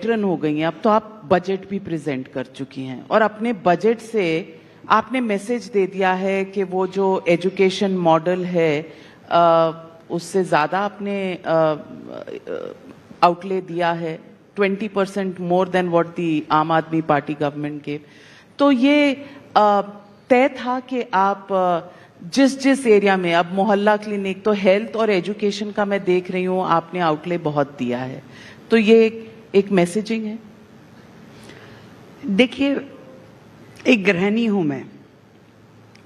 Veteran हो गई हैं, अब तो आप बजट भी प्रेजेंट कर चुकी हैं और अपने बजट से आपने मैसेज दे दिया है कि वो जो एजुकेशन मॉडल है उससे ज़्यादा आपने आउटले दिया है, 20% मोर देन व्हाट दी आम आदमी पार्टी गवर्नमेंट के। तो ये तय था कि आप जिस जिस एरिया में, अब मोहल्ला क्लिनिक तो हेल्थ और एजुकेशन का मैं देख रही हूँ आपने आउटले बहुत दिया है, तो ये एक मैसेजिंग है। देखिए, एक गृहिणी हूं मैं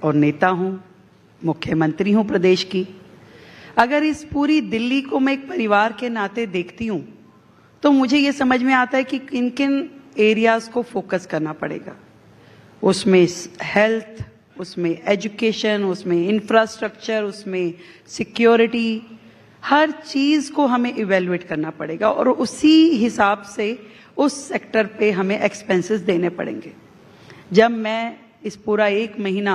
और नेता हूं, मुख्यमंत्री हूं प्रदेश की। अगर इस पूरी दिल्ली को मैं एक परिवार के नाते देखती हूं तो मुझे ये समझ में आता है कि किन किन एरियाज को फोकस करना पड़ेगा। उसमें हेल्थ, उसमें एजुकेशन, उसमें इंफ्रास्ट्रक्चर, उसमें सिक्योरिटी, हर चीज को हमें इवेल्युएट करना पड़ेगा और उसी हिसाब से उस सेक्टर पे हमें एक्सपेंसेस देने पड़ेंगे। जब मैं इस पूरा 1 महीना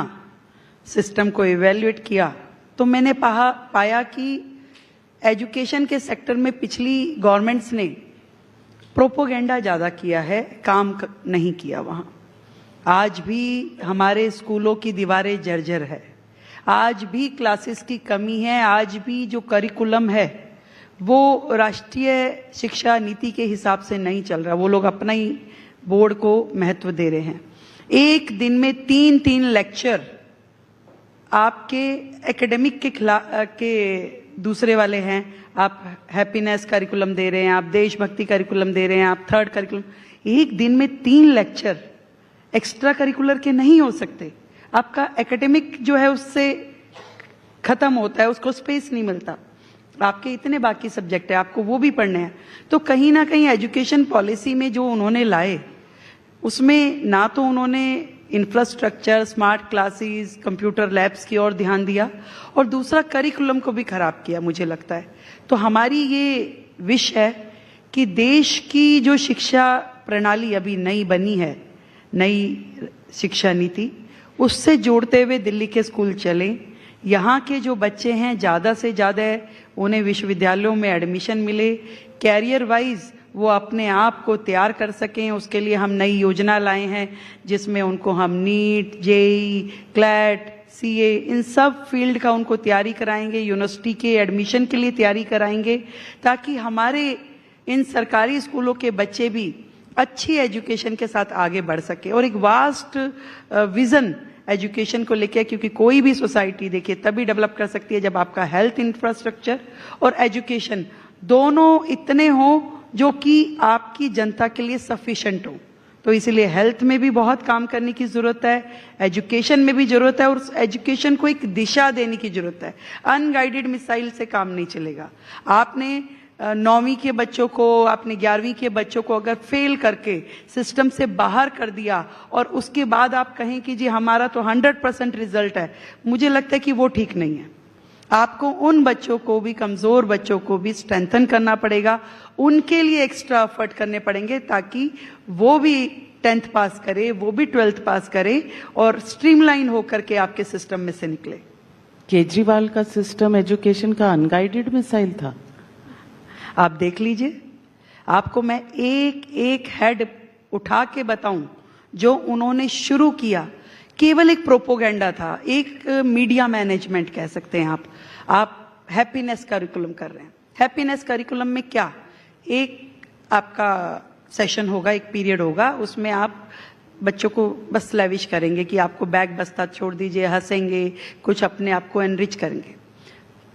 सिस्टम को इवेल्युएट किया तो मैंने पाया कि एजुकेशन के सेक्टर में पिछली गवर्नमेंट्स ने प्रोपोगेंडा ज्यादा किया है, काम नहीं किया वहां। आज भी हमारे स्कूलों की दीवारें जर्जर है, आज भी क्लासेस की कमी है, आज भी जो करिकुलम है वो राष्ट्रीय शिक्षा नीति के हिसाब से नहीं चल रहा। वो लोग अपना ही बोर्ड को महत्व दे रहे हैं। एक दिन में 3-3 लेक्चर आपके एकेडमिक के दूसरे वाले हैं। आप हैप्पीनेस करिकुलम दे रहे हैं, आप देशभक्ति करिकुलम दे रहे हैं, आप थर्ड करिकुलम। एक दिन में 3 लेक्चर एक्स्ट्रा करिकुलर के नहीं हो सकते। आपका एकेडमिक जो है उससे खत्म होता है, उसको स्पेस नहीं मिलता। आपके इतने बाकी सब्जेक्ट है, आपको वो भी पढ़ने हैं। तो कहीं ना कहीं एजुकेशन पॉलिसी में जो उन्होंने लाए उसमें ना तो उन्होंने infrastructure, smart classes, computer labs की ओर ध्यान दिया और दूसरा करिकुलम को भी खराब किया मुझे लगता है। तो हमारी ये विश है कि देश की जो शिक्षा प्रणाली अभी नई बनी है, नई शिक्षा नीति, उससे जोड़ते हुए दिल्ली के स्कूल चलें। यहाँ के जो बच्चे हैं ज़्यादा से ज़्यादा उन्हें विश्वविद्यालयों में एडमिशन मिले, कैरियर वाइज वो अपने आप को तैयार कर सकें। उसके लिए हम नई योजना लाए हैं जिसमें उनको हम नीट, जेई, क्लैट, सीए, इन सब फील्ड का उनको तैयारी कराएंगे, यूनिवर्सिटी के एडमिशन के लिए तैयारी कराएंगे, ताकि हमारे इन सरकारी स्कूलों के बच्चे भी अच्छी एजुकेशन के साथ आगे बढ़ सके। और एक वास्ट विजन एजुकेशन को लेकर, क्योंकि कोई भी सोसाइटी देखिए तभी डेवलप कर सकती है जब आपका हेल्थ इंफ्रास्ट्रक्चर और एजुकेशन दोनों इतने हो जो कि आपकी जनता के लिए सफिशिएंट हो। तो इसलिए हेल्थ में भी बहुत काम करने की जरूरत है, एजुकेशन में भी जरूरत है और उस एजुकेशन को एक दिशा देने की जरूरत है। अनगाइडेड मिसाइल से काम नहीं चलेगा। आपने 9वीं के बच्चों को, आपने 11वीं के बच्चों को अगर फेल करके सिस्टम से बाहर कर दिया और उसके बाद आप कहें कि जी हमारा तो 100% रिजल्ट है, मुझे लगता है कि वो ठीक नहीं है। आपको उन बच्चों को भी, कमजोर बच्चों को भी स्ट्रेंथन करना पड़ेगा, उनके लिए एक्स्ट्रा एफर्ट करने पड़ेंगे ताकि वो भी 10th पास करे, वो भी 12th पास करे और स्ट्रीमलाइन होकर के आपके सिस्टम में से निकले। केजरीवाल का सिस्टम एजुकेशन का अनगाइडेड मिसाइल था। आप देख लीजिए, आपको मैं एक एक हेड उठा के बताऊं जो उन्होंने शुरू किया, केवल एक प्रोपोगेंडा था, एक मीडिया मैनेजमेंट कह सकते हैं आप हैप्पीनेस करिकुलम कर रहे हैं। हैप्पीनेस करिकुलम में क्या, एक आपका सेशन होगा, एक पीरियड होगा, उसमें आप बच्चों को बस लैविश करेंगे कि आपको बैग बस्ता छोड़ दीजिए, हंसेंगे, कुछ अपने आप को एनरिच करेंगे।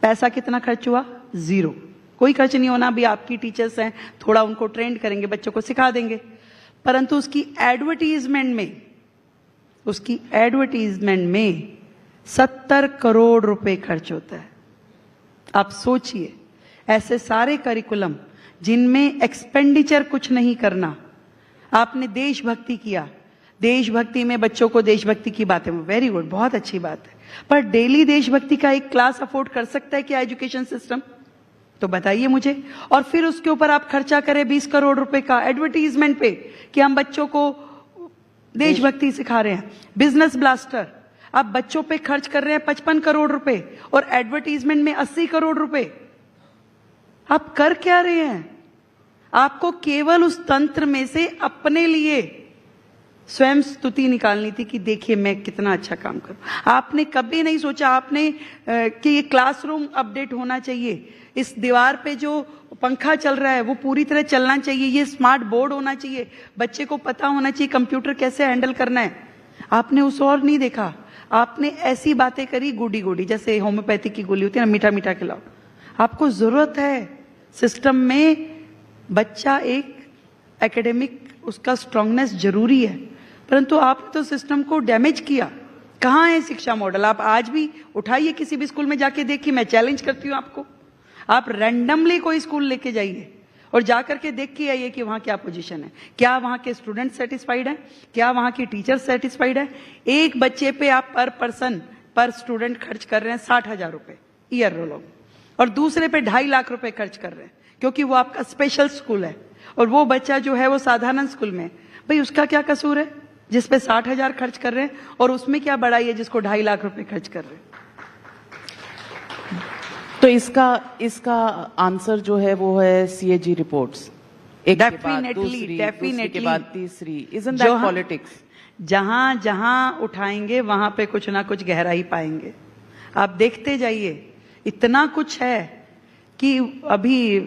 पैसा कितना खर्च हुआ? 0, कोई खर्च नहीं होना। भी आपकी टीचर्स हैं, थोड़ा उनको ट्रेंड करेंगे, बच्चों को सिखा देंगे, परंतु उसकी एडवर्टीजमेंट में 70 करोड़ रुपए खर्च होता है। आप सोचिए, ऐसे सारे करिकुलम जिनमें एक्सपेंडिचर कुछ नहीं करना। आपने देशभक्ति किया, देशभक्ति में बच्चों को देशभक्ति की बातें, वेरी गुड, बहुत अच्छी बात है, पर डेली देशभक्ति का एक क्लास अफोर्ड कर सकता है क्या एजुकेशन सिस्टम? तो बताइए मुझे। और फिर उसके ऊपर आप खर्चा करें 20 करोड़ रुपए का एडवर्टीजमेंट पे कि हम बच्चों को देशभक्ति सिखा रहे हैं। बिजनेस ब्लास्टर, आप बच्चों पे खर्च कर रहे हैं 55 करोड़ रुपए और एडवर्टीजमेंट में 80 करोड़ रुपए। आप कर क्या रहे हैं? आपको केवल उस तंत्र में से अपने लिए स्वयं स्तुति निकालनी थी कि देखिए मैं कितना अच्छा काम करूं। आपने कभी नहीं सोचा आपने कि ये क्लासरूम अपडेट होना चाहिए, इस दीवार पे जो पंखा चल रहा है वो पूरी तरह चलना चाहिए, ये स्मार्ट बोर्ड होना चाहिए, बच्चे को पता होना चाहिए कंप्यूटर कैसे हैंडल करना है। आपने उस और नहीं देखा, आपने ऐसी बातें करी गोडी गोडी, जैसे होम्योपैथी की गोली होती है ना, मीठा मीठा खिलाओ। आपको जरूरत है सिस्टम में, बच्चा एक एकेडमिक उसका स्ट्रांगनेस जरूरी है, परंतु आपने तो सिस्टम को डैमेज किया। कहाँ है शिक्षा मॉडल? आप आज भी उठाइए, किसी भी स्कूल में जाके देखिए, मैं चैलेंज करती हूँ आपको, आप रैंडमली कोई स्कूल लेके जाइए और जाकर के देख के आइए कि वहां क्या पोजीशन है, क्या वहां के स्टूडेंट सेटिस्फाइड है, क्या वहां की टीचर सेटिस्फाइड है। एक बच्चे पे आप पर पर्सन पर स्टूडेंट खर्च कर रहे हैं 60,000 रुपए ईयर रोल, और दूसरे पे 2.5 लाख रुपए खर्च कर रहे हैं क्योंकि वो आपका स्पेशल स्कूल है, और वो बच्चा जो है वो साधारण स्कूल में। भाई उसका क्या कसूर है जिसपे 60,000 खर्च कर रहे हैं, और उसमें क्या बड़ाई है जिसको 2.5 लाख रुपए खर्च कर रहे हैं। तो इसका आंसर जो है वो है CAG रिपोर्ट्स, एक के बाद दूसरी, दूसरी के बाद तीसरी। Isn't that politics? जहां जहां उठाएंगे वहां पे कुछ ना कुछ गहराई पाएंगे। आप देखते जाइए, इतना कुछ है कि अभी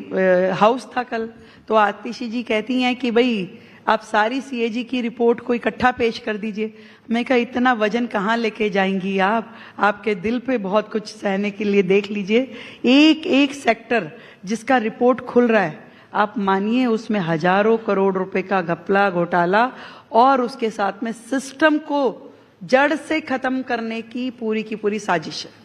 हाउस था कल, तो आतिशी जी कहती हैं कि भाई आप सारी CAG की रिपोर्ट को इकट्ठा पेश कर दीजिए। मैं कहा इतना वजन कहाँ लेके जाएंगी आप, आपके दिल पे बहुत कुछ सहने के लिए। देख लीजिए एक एक सेक्टर जिसका रिपोर्ट खुल रहा है, आप मानिए उसमें हजारों करोड़ रुपए का घपला घोटाला, और उसके साथ में सिस्टम को जड़ से खत्म करने की पूरी साजिश है।